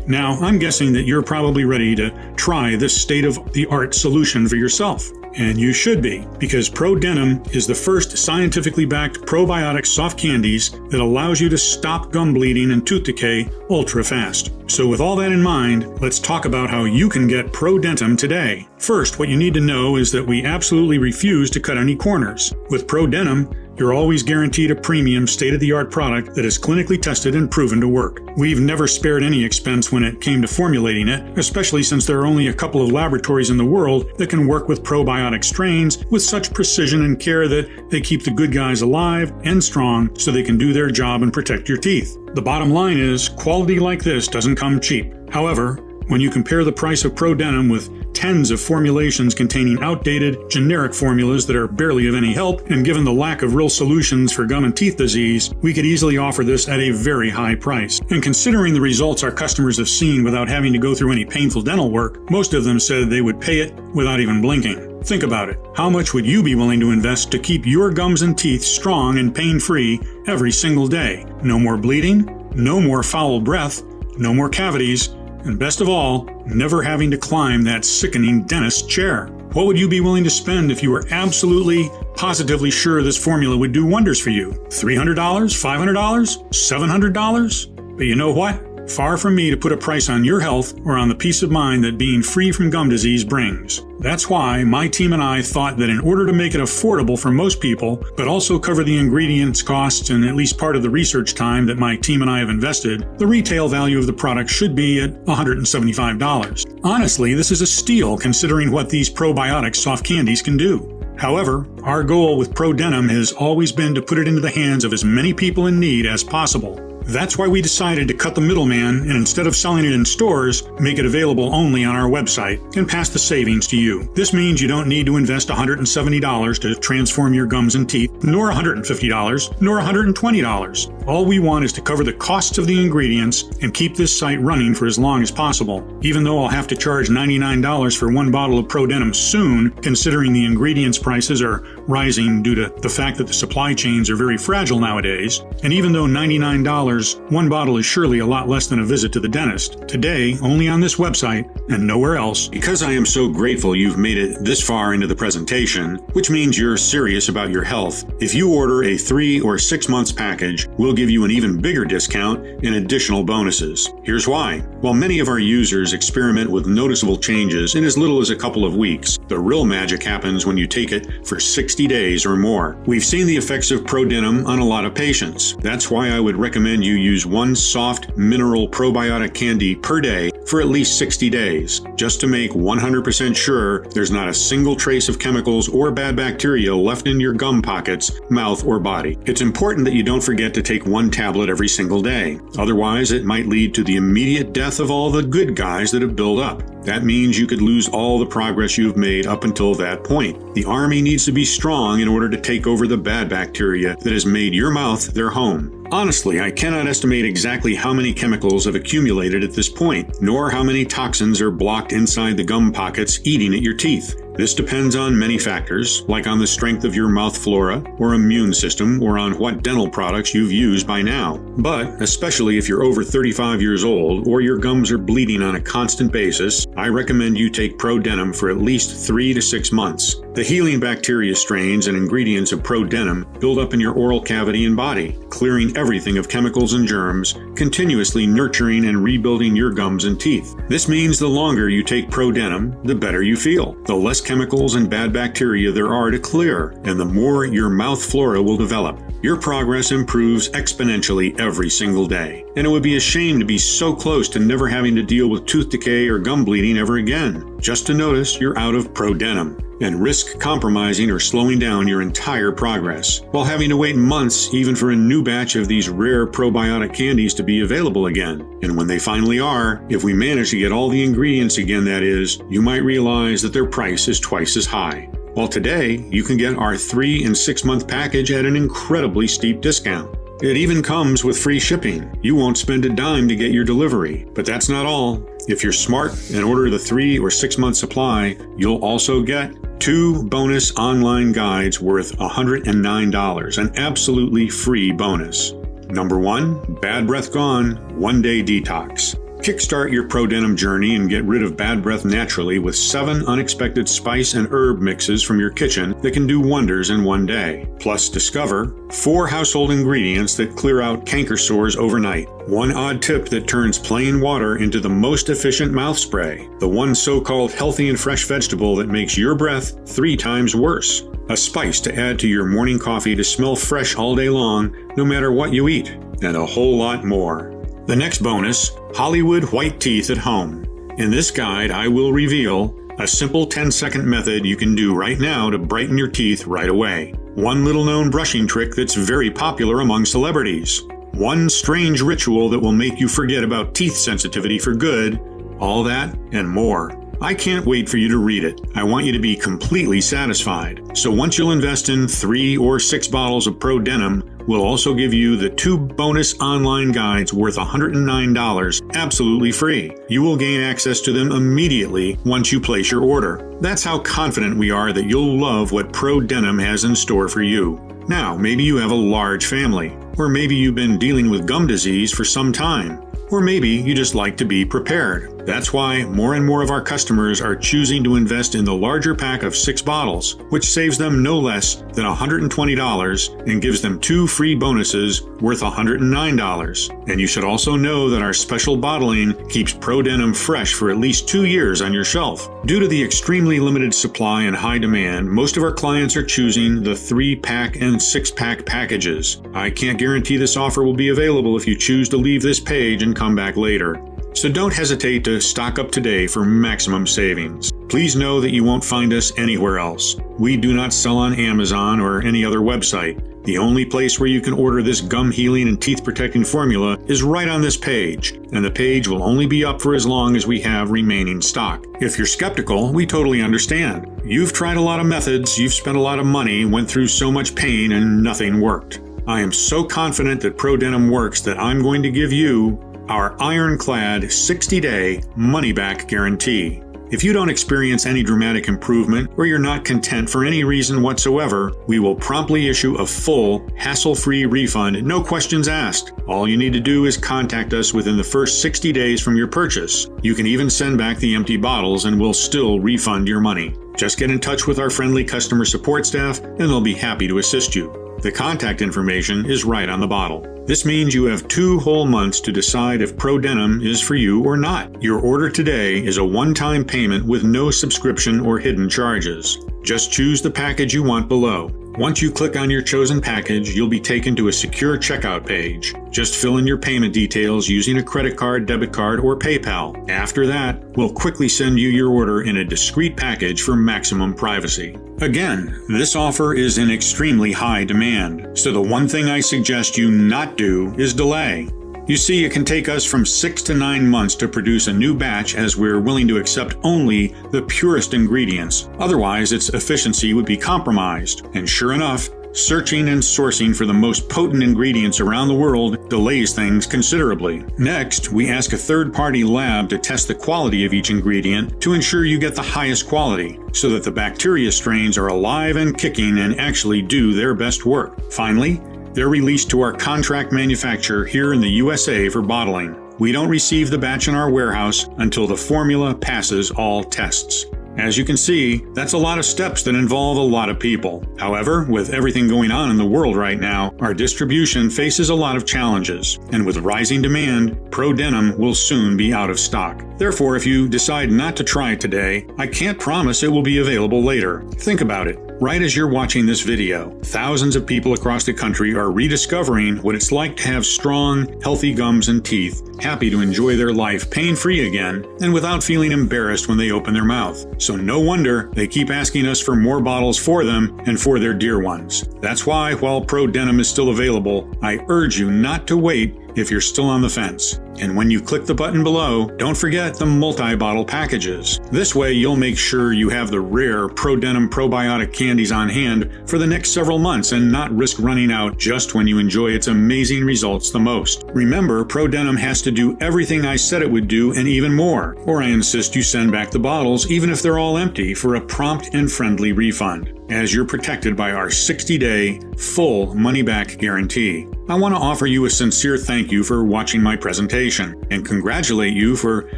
Now, I'm guessing that you're probably ready to try this state-of-the-art solution for yourself. And you should be, because ProDentim is the first scientifically backed probiotic soft candies that allows you to stop gum bleeding and tooth decay ultra fast. So with all that in mind, let's talk about how you can get ProDentim today. First, what you need to know is that we absolutely refuse to cut any corners. With ProDentim, you're always guaranteed a premium, state-of-the-art product that is clinically tested and proven to work. We've never spared any expense when it came to formulating it, especially since there are only a couple of laboratories in the world that can work with probiotic strains with such precision and care that they keep the good guys alive and strong so they can do their job and protect your teeth. The bottom line is, quality like this doesn't come cheap. However, When you compare the price of ProDentim with tens of formulations containing outdated, generic formulas that are barely of any help, and given the lack of real solutions for gum and teeth disease, we could easily offer this at a very high price. And considering the results our customers have seen without having to go through any painful dental work, most of them said they would pay it without even blinking. Think about it. How much would you be willing to invest to keep your gums and teeth strong and pain-free every single day? No more bleeding, no more foul breath, no more cavities, and best of all, never having to climb that sickening dentist chair. What would you be willing to spend if you were absolutely, positively sure this formula would do wonders for you? $300? $500? $700? But you know what? Far from me to put a price on your health or on the peace of mind that being free from gum disease brings. That's why my team and I thought that in order to make it affordable for most people, but also cover the ingredients costs and at least part of the research time that my team and I have invested, the retail value of the product should be at $175. Honestly, this is a steal considering what these probiotic soft candies can do. However, our goal with ProDentim has always been to put it into the hands of as many people in need as possible. That's why we decided to cut the middleman and instead of selling it in stores, make it available only on our website and pass the savings to you. This means you don't need to invest $170 to transform your gums and teeth, nor $150, nor $120. All we want is to cover the costs of the ingredients and keep this site running for as long as possible. Even though I'll have to charge $99 for one bottle of ProDentim soon, considering the ingredients prices are rising due to the fact that the supply chains are very fragile nowadays, and even though $99, one bottle is surely a lot less than a visit to the dentist. Today, only on this website and nowhere else. Because I am so grateful you've made it this far into the presentation, which means you're serious about your health, if you order a 3 or 6 months package, we'll give you an even bigger discount and additional bonuses. Here's why. While many of our users experiment with noticeable changes in as little as a couple of weeks, the real magic happens when you take it for 60 days or more. We've seen the effects of ProDentim on a lot of patients. That's why I would recommend you use one soft mineral probiotic candy per day for at least 60 days, just to make 100% sure there's not a single trace of chemicals or bad bacteria left in your gum pockets, mouth, or body. It's important that you don't forget to take one tablet every single day. Otherwise, it might lead to the immediate death of all the good guys that have built up. That means you could lose all the progress you've made up until that point. The army needs to be strong in order to take over the bad bacteria that has made your mouth their home. Honestly, I cannot estimate exactly how many chemicals have accumulated at this point, nor how many toxins are blocked inside the gum pockets eating at your teeth. This depends on many factors, like on the strength of your mouth flora or immune system or on what dental products you've used by now. But, especially if you're over 35 years old or your gums are bleeding on a constant basis, I recommend you take ProDentim for at least 3 to 6 months. The healing bacteria strains and ingredients of ProDentim build up in your oral cavity and body, clearing everything of chemicals and germs, continuously nurturing and rebuilding your gums and teeth. This means the longer you take ProDentim, the better you feel. The less chemicals and bad bacteria there are to clear, and the more your mouth flora will develop. Your progress improves exponentially every single day, and it would be a shame to be so close to never having to deal with tooth decay or gum bleeding ever again, just to notice you're out of ProDentim, and risk compromising or slowing down your entire progress, while having to wait months even for a new batch of these rare probiotic candies to be available again. And when they finally are, if we manage to get all the ingredients again, that is, you might realize that their price is twice as high. Well, today, you can get our 3 and 6 month package at an incredibly steep discount. It even comes with free shipping. You won't spend a dime to get your delivery. But that's not all. If you're smart and order the 3 or 6 month supply, you'll also get 2 bonus online guides worth $109, an absolutely free bonus. Number 1, Bad Breath Gone, 1-day detox. Kickstart your ProDentim journey and get rid of bad breath naturally with 7 unexpected spice and herb mixes from your kitchen that can do wonders in 1 day. Plus, discover 4 household ingredients that clear out canker sores overnight. 1 odd tip that turns plain water into the most efficient mouth spray. The 1 so-called healthy and fresh vegetable that makes your breath 3 times worse. A spice to add to your morning coffee to smell fresh all day long, no matter what you eat. And a whole lot more. The next bonus, Hollywood White Teeth at Home. In this guide, I will reveal a simple 10-second method you can do right now to brighten your teeth right away. 1 little-known brushing trick that's very popular among celebrities. 1 strange ritual that will make you forget about teeth sensitivity for good. All that and more. I can't wait for you to read it. I want you to be completely satisfied. So once you'll invest in 3 or 6 bottles of ProDentim, we'll also give you the 2 bonus online guides worth $109 absolutely free. You will gain access to them immediately once you place your order. That's how confident we are that you'll love what ProDentim has in store for you. Now, maybe you have a large family, or maybe you've been dealing with gum disease for some time. Or maybe you just like to be prepared. That's why more and more of our customers are choosing to invest in the larger pack of 6 bottles, which saves them no less than $120 and gives them 2 free bonuses worth $109. And you should also know that our special bottling keeps ProDentim fresh for at least 2 years on your shelf. Due to the extremely limited supply and high demand, most of our clients are choosing the 3-pack and 6-pack packages. I can't guarantee this offer will be available if you choose to leave this page and come back later. So don't hesitate to stock up today for maximum savings. Please know that you won't find us anywhere else. We do not sell on Amazon or any other website. The only place where you can order this gum healing and teeth protecting formula is right on this page, and the page will only be up for as long as we have remaining stock. If you're skeptical, we totally understand. You've tried a lot of methods, you've spent a lot of money, went through so much pain, and nothing worked. I am so confident that ProDentim works that I'm going to give you our ironclad 60-day money-back guarantee. If you don't experience any dramatic improvement or you're not content for any reason whatsoever, we will promptly issue a full, hassle-free refund, no questions asked. All you need to do is contact us within the first 60 days from your purchase. You can even send back the empty bottles and we'll still refund your money. Just get in touch with our friendly customer support staff and they'll be happy to assist you. The contact information is right on the bottle. This means you have 2 whole months to decide if ProDentim is for you or not. Your order today is a one-time payment with no subscription or hidden charges. Just choose the package you want below. Once you click on your chosen package, you'll be taken to a secure checkout page. Just fill in your payment details using a credit card, debit card, or PayPal. After that, we'll quickly send you your order in a discreet package for maximum privacy. Again, this offer is in extremely high demand, so the one thing I suggest you not do is delay. You see, it can take us from 6 to 9 months to produce a new batch as we're willing to accept only the purest ingredients. Otherwise, its efficiency would be compromised. And sure enough, searching and sourcing for the most potent ingredients around the world delays things considerably. Next, we ask a third-party lab to test the quality of each ingredient to ensure you get the highest quality, so that the bacteria strains are alive and kicking and actually do their best work. Finally, they're released to our contract manufacturer here in the USA for bottling. We don't receive the batch in our warehouse until the formula passes all tests. As you can see, that's a lot of steps that involve a lot of people. However, with everything going on in the world right now, our distribution faces a lot of challenges. And with rising demand, ProDentim will soon be out of stock. Therefore, if you decide not to try it today, I can't promise it will be available later. Think about it. Right as you're watching this video, thousands of people across the country are rediscovering what it's like to have strong, healthy gums and teeth, happy to enjoy their life pain-free again, and without feeling embarrassed when they open their mouth. So no wonder they keep asking us for more bottles for them and for their dear ones. That's why, while ProDentim is still available, I urge you not to wait if you're still on the fence. And when you click the button below, don't forget the multi-bottle packages. This way you'll make sure you have the rare ProDentim probiotic candies on hand for the next several months and not risk running out just when you enjoy its amazing results the most. Remember, ProDentim has to do everything I said it would do and even more, or I insist you send back the bottles even if they're all empty for a prompt and friendly refund, as you're protected by our 60-day full money-back guarantee. I want to offer you a sincere thank you for watching my presentation and congratulate you for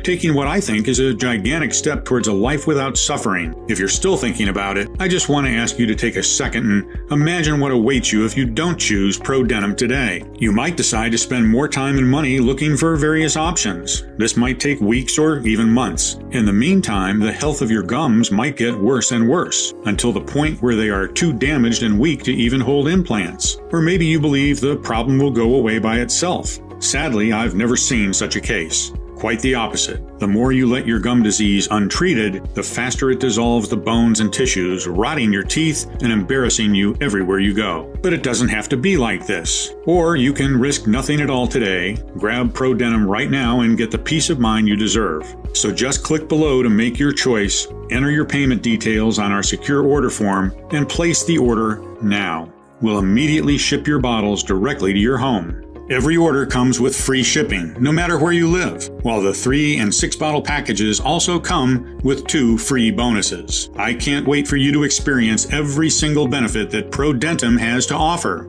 taking what I think is a gigantic step towards a life without suffering. If you're still thinking about it, I just want to ask you to take a second and imagine what awaits you if you don't choose ProDentim today. You might decide to spend more time and money looking for various options. This might take weeks or even months. In the meantime, the health of your gums might get worse and worse until the point where they are too damaged and weak to even hold implants. Or maybe you believe the problem will go away by itself. Sadly, I've never seen such a case. Quite the opposite. The more you let your gum disease untreated, the faster it dissolves the bones and tissues, rotting your teeth and embarrassing you everywhere you go. But it doesn't have to be like this. Or you can risk nothing at all today, grab ProDentim right now and get the peace of mind you deserve. So just click below to make your choice, enter your payment details on our secure order form, and place the order now. We'll immediately ship your bottles directly to your home. Every order comes with free shipping, no matter where you live, while the 3 and 6 bottle packages also come with 2 free bonuses. I can't wait for you to experience every single benefit that ProDentim has to offer.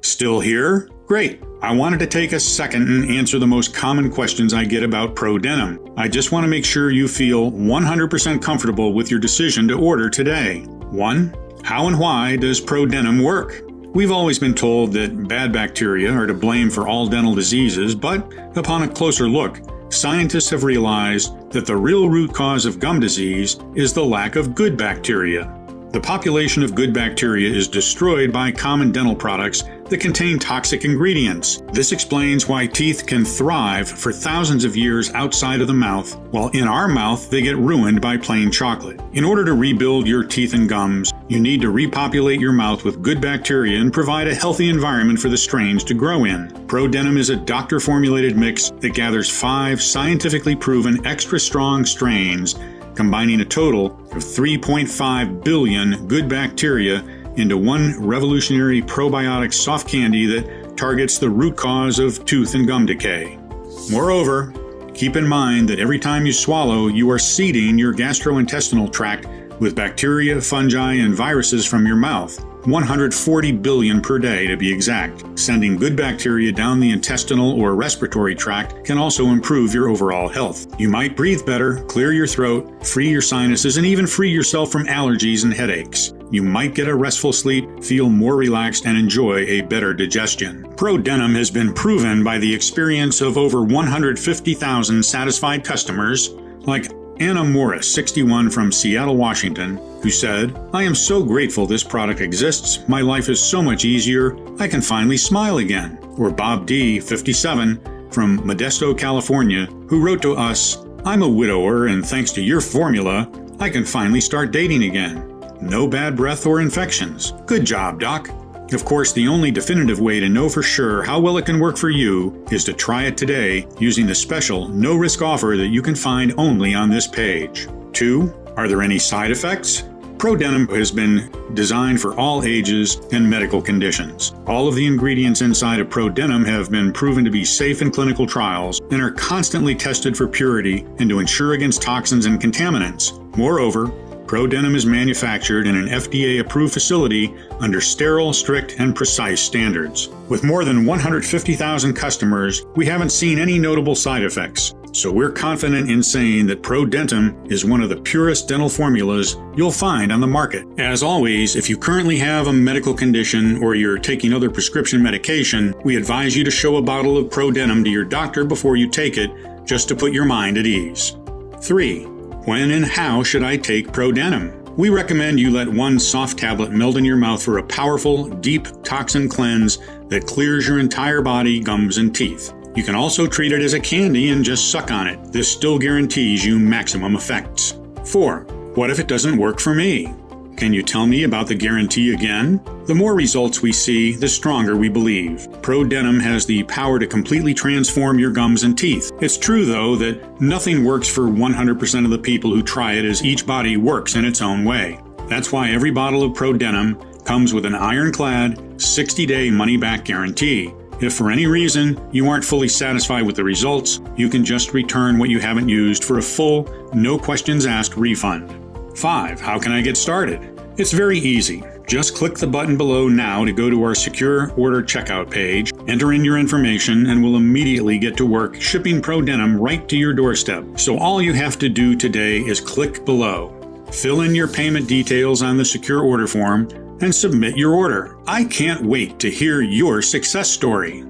Still here? Great. I wanted to take a second and answer the most common questions I get about ProDentim. I just want to make sure you feel 100% comfortable with your decision to order today. 1. How and why does ProDentim work? We've always been told that bad bacteria are to blame for all dental diseases, but upon a closer look, scientists have realized that the real root cause of gum disease is the lack of good bacteria. The population of good bacteria is destroyed by common dental products that contain toxic ingredients. This explains why teeth can thrive for thousands of years outside of the mouth, while in our mouth they get ruined by plain chocolate. In order to rebuild your teeth and gums, you need to repopulate your mouth with good bacteria and provide a healthy environment for the strains to grow in. ProDentim is a doctor-formulated mix that gathers 5 scientifically proven extra strong strains, combining a total of 3.5 billion good bacteria into one revolutionary probiotic soft candy that targets the root cause of tooth and gum decay. Moreover, keep in mind that every time you swallow, you are seeding your gastrointestinal tract with bacteria, fungi, and viruses from your mouth. 140 billion per day to be exact. Sending good bacteria down the intestinal or respiratory tract can also improve your overall health. You might breathe better, clear your throat, free your sinuses, and even free yourself from allergies and headaches. You might get a restful sleep, feel more relaxed, and enjoy a better digestion. ProDentim has been proven by the experience of over 150,000 satisfied customers, like Anna Morris, 61, from Seattle, Washington, who said, "I am so grateful this product exists. My life is so much easier. I can finally smile again." Or Bob D., 57, from Modesto, California, who wrote to us, "I'm a widower, and thanks to your formula, I can finally start dating again. No bad breath or infections. Good job, Doc." Of course, the only definitive way to know for sure how well it can work for you is to try it today using the special no-risk offer that you can find only on this page. 2. Are there any side effects? ProDentim has been designed for all ages and medical conditions. All of the ingredients inside of ProDentim have been proven to be safe in clinical trials and are constantly tested for purity and to ensure against toxins and contaminants. Moreover, ProDentim is manufactured in an FDA-approved facility under sterile, strict, and precise standards. With more than 150,000 customers, we haven't seen any notable side effects, so we're confident in saying that ProDentim is one of the purest dental formulas you'll find on the market. As always, if you currently have a medical condition or you're taking other prescription medication, we advise you to show a bottle of ProDentim to your doctor before you take it, just to put your mind at ease. 3. When and how should I take ProDentim? We recommend you let one soft tablet melt in your mouth for a powerful, deep toxin cleanse that clears your entire body, gums, and teeth. You can also treat it as a candy and just suck on it. This still guarantees you maximum effects. 4. What if it doesn't work for me? Can you tell me about the guarantee again? The more results we see, the stronger we believe. ProDentim has the power to completely transform your gums and teeth. It's true, though, that nothing works for 100% of the people who try it, as each body works in its own way. That's why every bottle of ProDentim comes with an ironclad 60-day money-back guarantee. If for any reason you aren't fully satisfied with the results, you can just return what you haven't used for a full, no questions asked refund. 5. How can I get started? It's very easy. Just click the button below now to go to our secure order checkout page, enter in your information, and we'll immediately get to work shipping ProDentim right to your doorstep. So all you have to do today is click below, fill in your payment details on the secure order form, and submit your order. I can't wait to hear your success story.